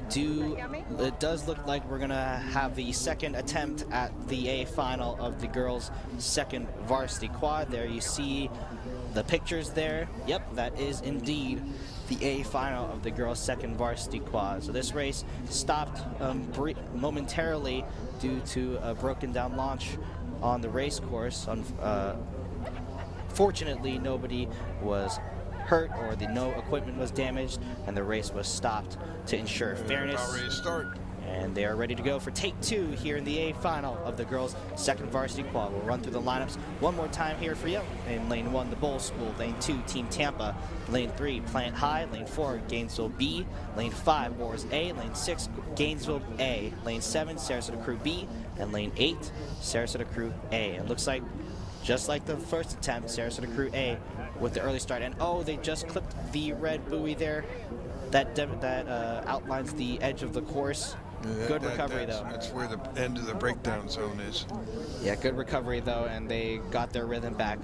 it does look like we're gonna have the second attempt at the A final of the girls' second varsity quad. There you see the pictures there. Yep, that is indeed the A final of the girls' second varsity quad. So this race stopped momentarily due to a broken down launch on the race course. Fortunately, nobody was hurt or no equipment was damaged, and the race was stopped to ensure fairness. About ready to start. And they are ready to go for take two here in the A final of the girls' second varsity quad. We'll run through the lineups one more time here for you. In lane 1, the Bowl School. Lane 2, Team Tampa. Lane 3, Plant High. Lane 4, Gainesville B. Lane 5, Wars A. Lane 6, Gainesville A. Lane 7, Sarasota Crew B. And lane 8, Sarasota Crew A. It looks like, just like the first attempt, Sarasota Crew A with the early start. And oh, they just clipped the red buoy there. That outlines the edge of the course. Yeah, good recovery, though. That's where the end of the breakdown zone is. Yeah, good recovery, though, and they got their rhythm back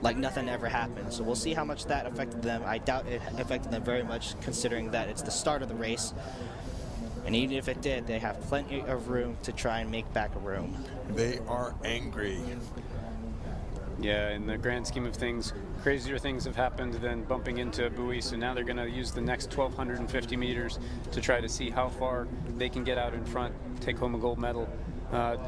like nothing ever happened. So we'll see how much that affected them. I doubt it affected them very much, considering that it's the start of the race. And even if it did, they have plenty of room to try and make back a room. They are angry. Yeah, in the grand scheme of things, crazier things have happened than bumping into a buoy, so now they're going to use the next 1,250 meters to try to see how far they can get out in front, take home a gold medal.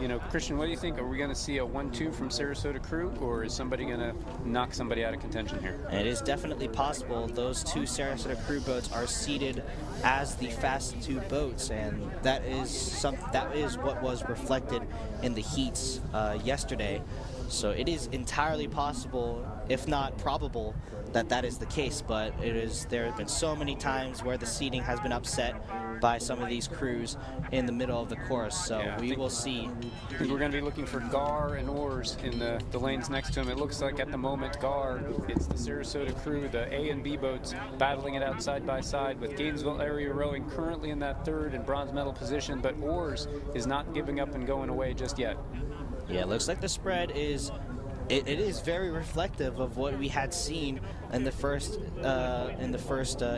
You know, Christian, what do you think? Are we going to see a 1-2 from Sarasota Crew, or is somebody going to knock somebody out of contention here? It is definitely possible. Those two Sarasota Crew boats are seated as the fast two boats, and that is what was reflected in the heats yesterday. So it is entirely possible, if not probable, that that is the case. But there have been so many times where the seating has been upset by some of these crews in the middle of the course. So yeah, we will see. I think we're going to be looking for Gar and Oars in the lanes next to him. It looks like at the moment Gar, it's the Sarasota Crew, the A and B boats battling it out side by side, with Gainesville Area Rowing currently in that third and bronze medal position. But Oars is not giving up and going away just yet. Yeah, it looks like the spread is, it is very reflective of what we had seen in the first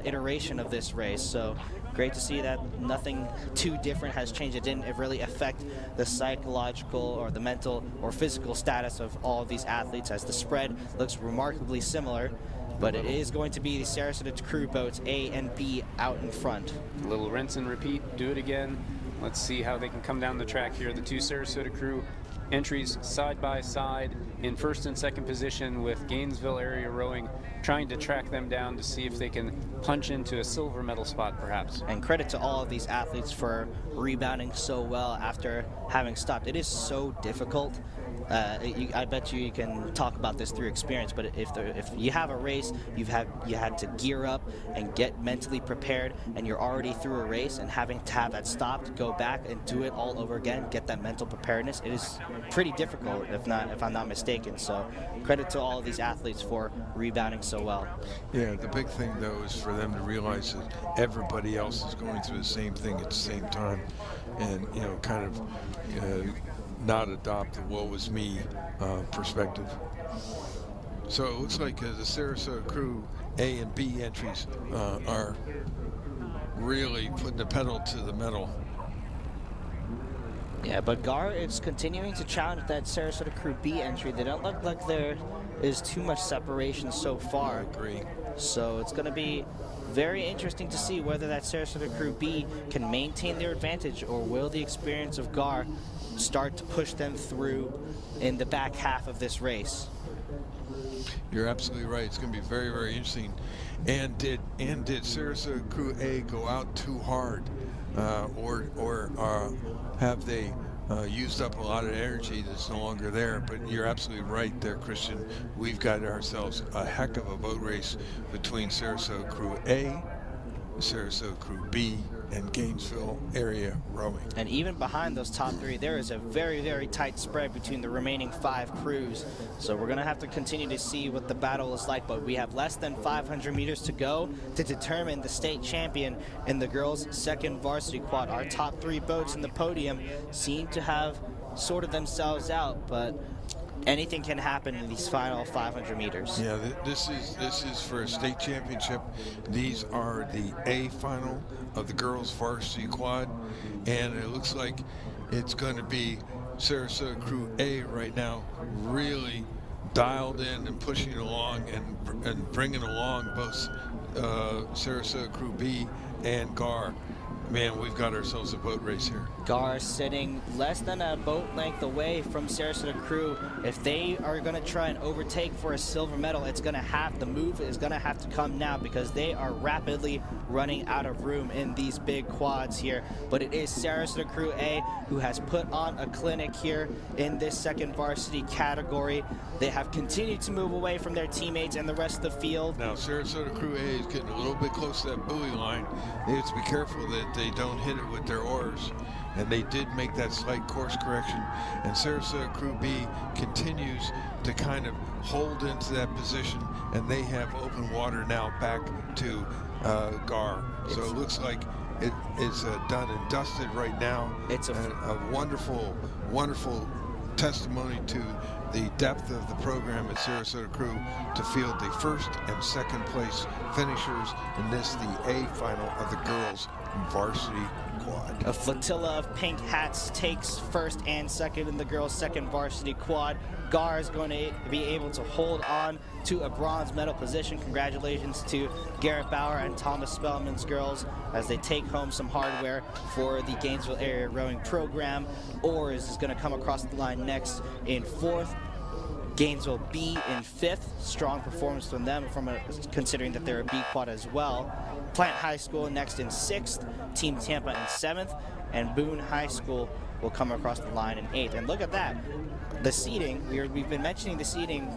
iteration of this race. So great to see that nothing too different has changed. It didn't really affect the psychological or the mental or physical status of all of these athletes, as the spread looks remarkably similar. But it is going to be the Sarasota Crew boats A and B out in front. A little rinse and repeat, do it again. Let's see how they can come down the track here. The two Sarasota Crew entries side by side in first and second position, with Gainesville Area Rowing trying to track them down to see if they can punch into a silver medal spot perhaps. And credit to all of these athletes for rebounding so well after having stopped. It is so difficult. I bet you can talk about this through experience, but if you have a race, you had to gear up and get mentally prepared, and you're already through a race, and having to have that stopped, go back and do it all over again, get that mental preparedness, it is pretty difficult, if I'm not mistaken. So credit to all of these athletes for rebounding so well. Yeah, the big thing though is for them to realize that everybody else is going through the same thing at the same time, and kind of not adopt the woe is me perspective. So it looks like the Sarasota Crew A and B entries are really putting the pedal to the metal. Yeah, but Gar is continuing to challenge that Sarasota Crew B entry. They don't look like there is too much separation so far. I agree. So it's going to be very interesting to see whether that Sarasota Crew B can maintain their advantage, or will the experience of Gar start to push them through in the back half of this race. You're absolutely right. It's going to be very, very interesting. And did Sarasota Crew A go out too hard, or have they used up a lot of energy that's no longer there? But you're absolutely right there, Christian. We've got ourselves a heck of a boat race between Sarasota Crew A, Sarasota Crew B, and Gainesville Area Rowing. And even behind those top three, there is a very, very tight spread between the remaining 5 crews. So we're going to have to continue to see what the battle is like, but we have less than 500 meters to go to determine the state champion in the girls' second varsity quad. Our top 3 boats in the podium seem to have sorted themselves out, but anything can happen in these final 500 meters. Yeah, this is for a state championship. These are the A final of the girls varsity quad, and it looks like it's going to be Sarasota Crew A right now, really dialed in and pushing along and bringing along both Sarasota Crew B and GAR. Man, we've got ourselves a boat race here. GAR sitting less than a boat length away from Sarasota Crew. If they are going to try and overtake for a silver medal, the move is going to have to come now, because they are rapidly running out of room in these big quads here. But it is Sarasota Crew A who has put on a clinic here in this second varsity category. They have continued to move away from their teammates and the rest of the field. Now, Sarasota Crew A is getting a little bit close to that buoy line. They have to be careful that they don't hit it with their oars, and they did make that slight course correction. And Sarasota Crew B continues to kind of hold into that position, and they have open water now back to GAR. So it looks like it is done and dusted right now. It's a wonderful, wonderful testimony to the depth of the program at Sarasota Crew to field the first and second place finishers in this, the A final of the girls varsity quad. A flotilla of pink hats takes first and second in the girls' second varsity quad. GAR is going to be able to hold on to a bronze medal position. Congratulations to Garrett Bauer and Thomas Spellman's girls as they take home some hardware for the Gainesville area rowing program. Oars is going to come across the line next in fourth. Gainesville B in fifth. Strong performance from them, considering that they're a B quad as well. Plant High School next in sixth. Team Tampa in seventh. And Boone High School will come across the line in eighth. And look at that. The seating, we've been mentioning the seating